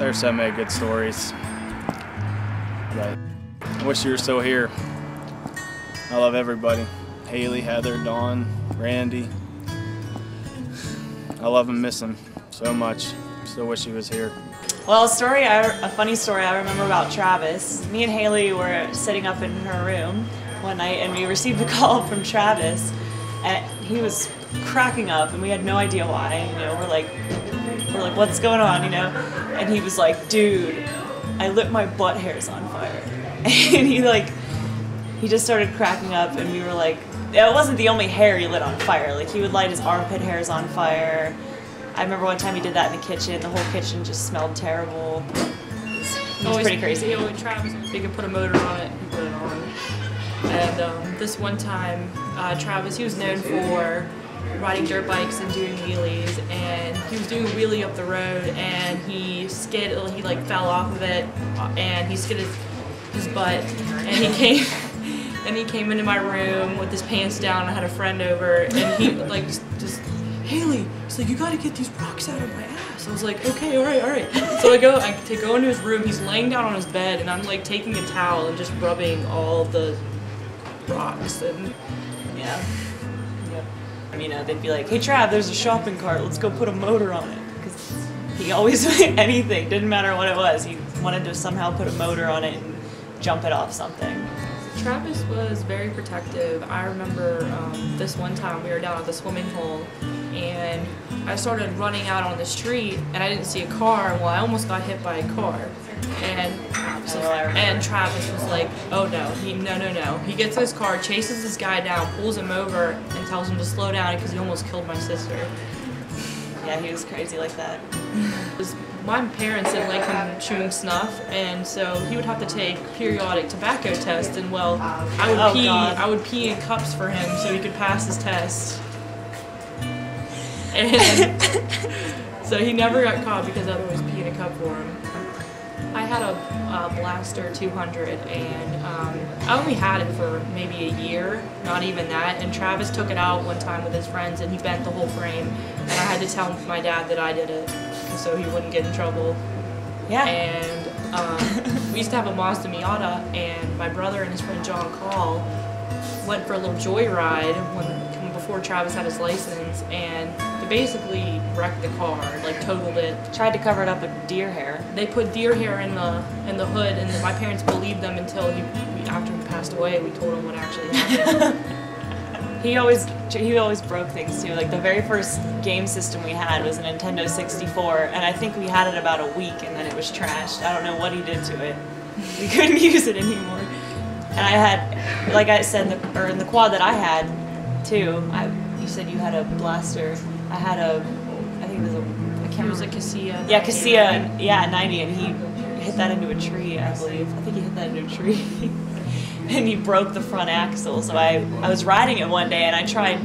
There's so many good stories. But I wish you were still here. I love everybody. Haley, Heather, Dawn, Randy. I love and miss him so much. Still wish he was here. Well, a funny story I remember about Travis. Me and Haley were sitting up in her room one night, and we received a call from Travis, and he was cracking up, and we had no idea why. You know, we're like, what's going on? You know, and he was like, dude, I lit my butt hairs on fire, and he just started cracking up, and we were like, it wasn't the only hair he lit on fire. Like, he would light his armpit hairs on fire. I remember one time he did that in the kitchen. The whole kitchen just smelled terrible. It was pretty crazy. Travis, they could put a motor on it, he put it on. And this one time, Travis, he was known for riding dirt bikes and doing wheelies, and he was doing a wheelie up the road, and he like fell off of it, and he skidded his butt, and he came into my room with his pants down. I had a friend over, and he like just Haley, he's like, you gotta get these rocks out of my ass. I was like, okay, all right. So I go into his room. He's laying down on his bed, and I'm like taking a towel and just rubbing all the rocks. And yeah. Yep. You know, they'd be like, hey Trav, there's a shopping cart. Let's go put a motor on it. Because he always anything, didn't matter what it was. He wanted to somehow put a motor on it and jump it off something. Travis was very protective. I remember this one time we were down at the swimming hole, and I started running out on the street, and I didn't see a car. Well, I almost got hit by a car, and Travis was like, "Oh no, no!" He gets in his car, chases this guy down, pulls him over, and tells him to slow down because he almost killed my sister. Yeah, he was crazy like that. My parents didn't like him chewing snuff, and so he would have to take periodic tobacco tests, and well, I would pee in cups for him so he could pass his test. And so he never got caught because I would always pee in a cup for him. I had a Blaster 200, and I only had it for maybe a year, not even that, and Travis took it out one time with his friends, and he bent the whole frame, and I had to tell my dad that I did it so he wouldn't get in trouble. Yeah. And we used to have a Mazda Miata, and my brother and his friend John Call went for a little joyride before Travis had his license, and they basically wrecked the car, like totaled it. Tried to cover it up with deer hair. They put deer hair in the hood, and then my parents believed them until after he passed away, we told him what actually happened. He always broke things too. Like the very first game system we had was a Nintendo 64, and I think we had it about a week, and then it was trashed. I don't know what he did to it. We couldn't use it anymore. And I had, like I said, in the quad that I had too. You said you had a Blaster. I had I think it was I can't remember. It was a Cassia. Yeah, Cassia. Yeah, 90, and he hit that into a tree, I believe. I think he hit that into a tree. And he broke the front axle. So I was riding it one day, and I tried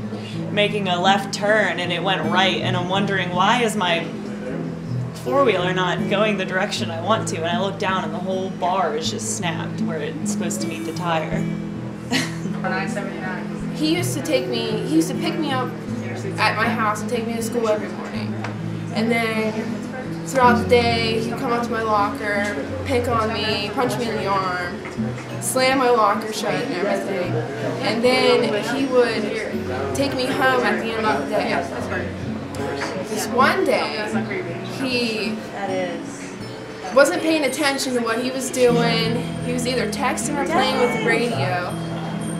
making a left turn, and it went right, and I'm wondering, why is my four-wheeler not going the direction I want to? And I looked down, and the whole bar is just snapped where it's supposed to meet the tire. 979. He used to pick me up at my house and take me to school every morning. And then throughout the day, he'd come up to my locker, pick on me, punch me in the arm, slam my locker shut and everything. And then he would take me home at the end of the day. This one day, he wasn't paying attention to what he was doing. He was either texting or playing with the radio,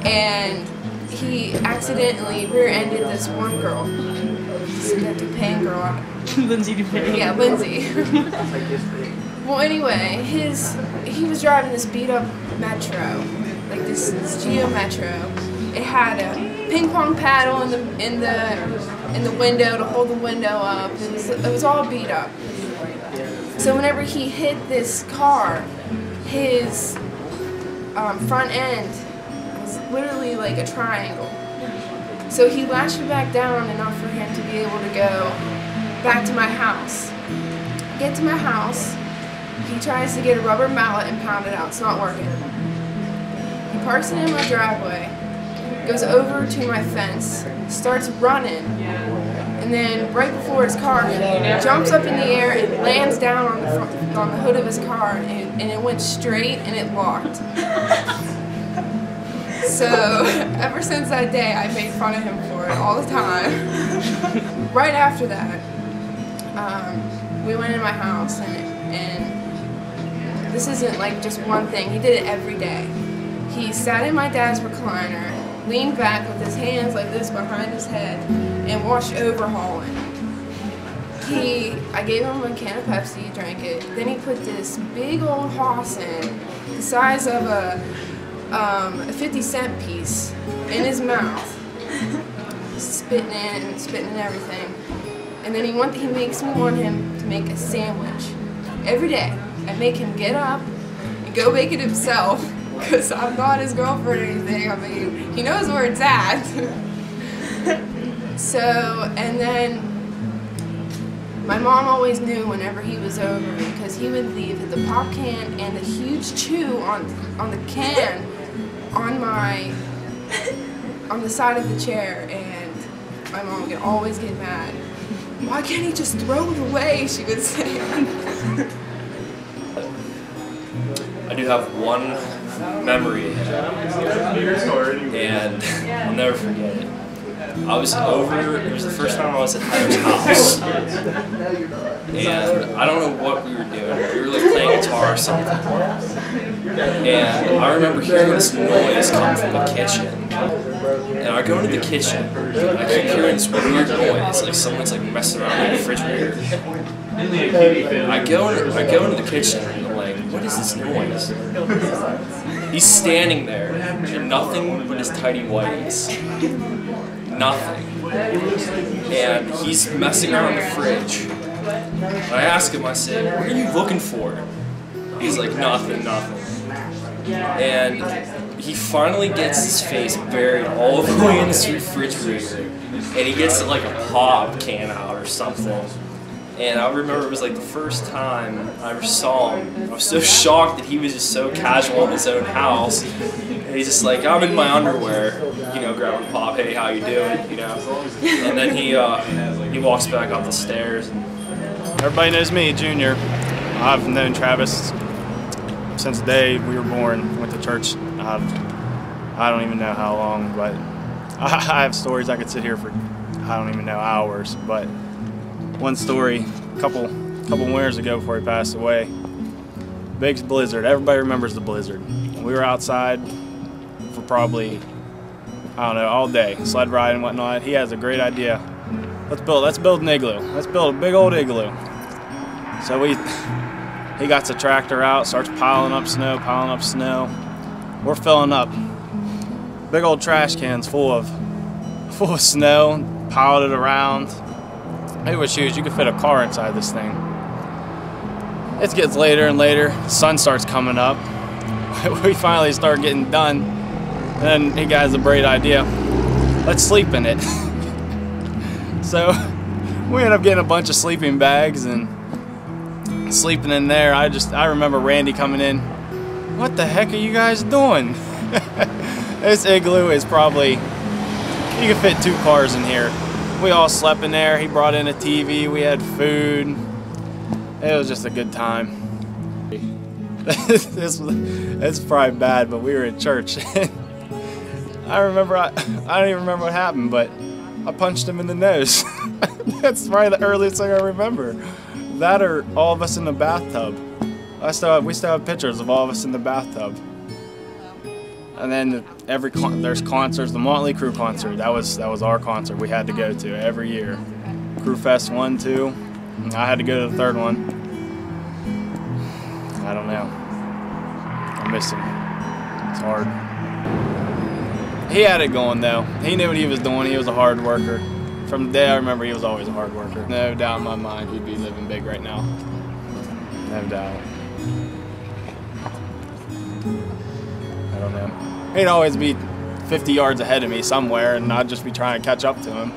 and he accidentally rear-ended this one girl. That DuPain girl. Lindsay DuPain. Yeah, Lindsay. Well, anyway, he was driving this beat-up Metro, like this Geo Metro. It had a ping pong paddle in the window to hold the window up. It was all beat up. So whenever he hit this car, his front end was literally like a triangle. So he latched it back down enough for him to be able to go back to my house. Get to my house, he tries to get a rubber mallet and pound it out. It's not working. He parks it in my driveway, goes over to my fence, starts running, and then right before his car, he jumps up in the air and lands down on the front on the hood of his car, and it went straight and it locked. So ever since that day, I made fun of him for it all the time. Right after that, we went in my house, and this isn't like just one thing. He did it every day. He sat in my dad's recliner, leaned back with his hands like this behind his head, and watched Overhauling. I gave him a can of Pepsi, he drank it. Then he put this big old hoss in, the size of a 50-cent piece, in his mouth, spitting in everything. And then he makes me want him to make a sandwich every day. I make him get up and go make it himself, because I'm not his girlfriend or anything. I mean, he knows where it's at. So, and then my mom always knew whenever he was over, because he would leave the pop can and the huge chew on the can on the side of the chair, and my mom would always get mad. Why can't he just throw it away, she would say. I do have one memory of him, and I'll never forget it. I was over, it was the first time I was at Tyler's house, and I don't know what we were doing. We were like playing guitar or something, and I remember hearing this noise come from the kitchen, and I go into the kitchen, and I keep hearing this weird noise, like someone's like messing around in the refrigerator. I go into the kitchen, and I'm like, what is this noise? He's standing there in nothing but his tidy whities. Nothing. And he's messing around in the fridge. And I ask him, I said, what are you looking for? He's like, nothing. And he finally gets his face buried all the way in this refrigerator. And he gets like a pop can out or something. And I remember it was like the first time I ever saw him. I was so shocked that he was just so casual in his own house. And he's just like, I'm in my underwear, you know, grabbing pop, hey, how you doing, you know? And then he walks back up the stairs. Everybody knows me, Junior. I've known Travis since the day we were born, went to church. I don't even know how long, but I have stories I could sit here for, I don't even know, hours, but one story, a couple winters ago before he passed away, big blizzard. Everybody remembers the blizzard. We were outside for probably, I don't know, all day, sled ride and whatnot. He has a great idea. Let's build an igloo. Let's build a big old igloo. So he got the tractor out, starts piling up snow. We're filling up big old trash cans full of snow, piled it around. It was huge. You could fit a car inside this thing. It gets later and later. The sun starts coming up. We finally start getting done. And then he got a great idea. Let's sleep in it. So we ended up getting a bunch of sleeping bags and sleeping in there. I remember Randy coming in. What the heck are you guys doing? This igloo is probably, you can fit 2 cars in here. We all slept in there. He brought in a TV. We had food. It was just a good time. It's probably bad, but we were at church. I remember, I don't even remember what happened, but I punched him in the nose. That's probably the earliest thing I remember. That or all of us in the bathtub. We still have pictures of all of us in the bathtub. And then there's concerts. The Motley Crue concert. That was our concert. We had to go to every year. Crew Fest 1, 2. I had to go to the 3rd one. I don't know. I miss him. It's hard. He had it going though. He knew what he was doing. He was a hard worker. From the day I remember, he was always a hard worker. No doubt in my mind, he'd be living big right now. No doubt. I don't know. He'd always be 50 yards ahead of me somewhere, and I'd just be trying to catch up to him.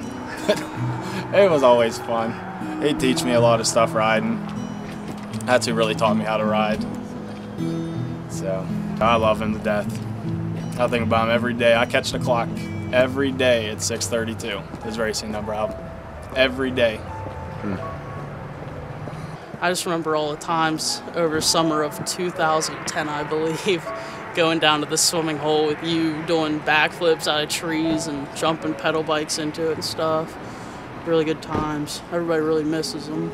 It was always fun. He'd teach me a lot of stuff riding. That's who really taught me how to ride. So, I love him to death. I think about him every day. I catch the clock every day at 6:32, his racing number out. Every day. I just remember all the times over summer of 2010, I believe, going down to the swimming hole with you, doing backflips out of trees and jumping pedal bikes into it and stuff. Really good times. Everybody really misses them.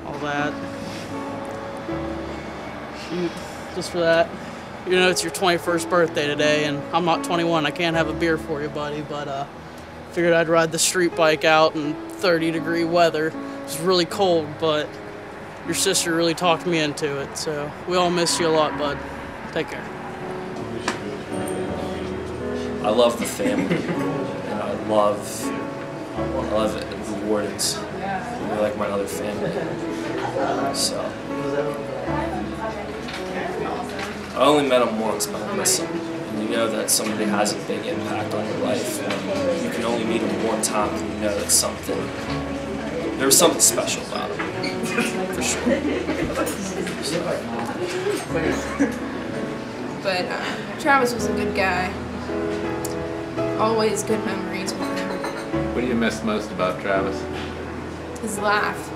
All that. Shoot, just for that. You know, it's your 21st birthday today, and I'm not 21. I can't have a beer for you, buddy, but figured I'd ride the street bike out in 30-degree weather. It was really cold, but your sister really talked me into it, so we all miss you a lot, bud. Take care. I love the family, and I love the Wardens. They're like my other family. So I only met them once, but I miss them. And you know that somebody has a big impact on your life. And you can only meet them one time, and you know that there was something special about them, for sure. But Travis was a good guy. Always good memories with him. What do you miss most about Travis? His laugh.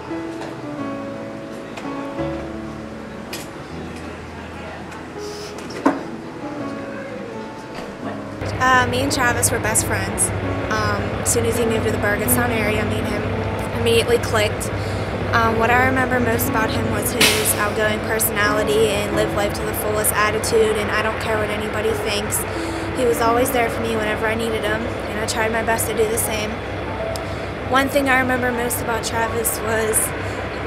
Me and Travis were best friends. As soon as he moved to the Bergenstown area, me and him immediately clicked. What I remember most about him was his outgoing personality and live life to the fullest attitude, and I don't care what anybody thinks. He was always there for me whenever I needed him, and I tried my best to do the same. One thing I remember most about Travis was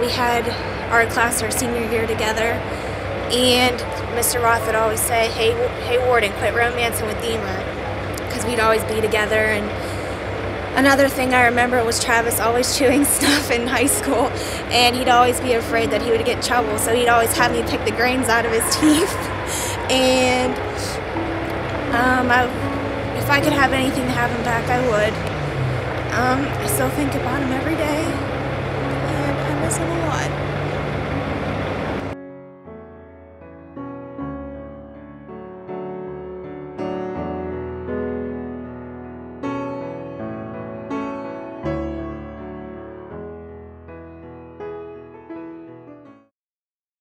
we had art class our senior year together, and Mr. Roth would always say, hey Worden, quit romancing with Deemer, because we'd always be together. And another thing I remember was Travis always chewing stuff in high school, and he'd always be afraid that he would get in trouble, so he'd always have me pick the grains out of his teeth. And if I could have anything to have him back, I would. I still think about him every day, and I miss him a lot.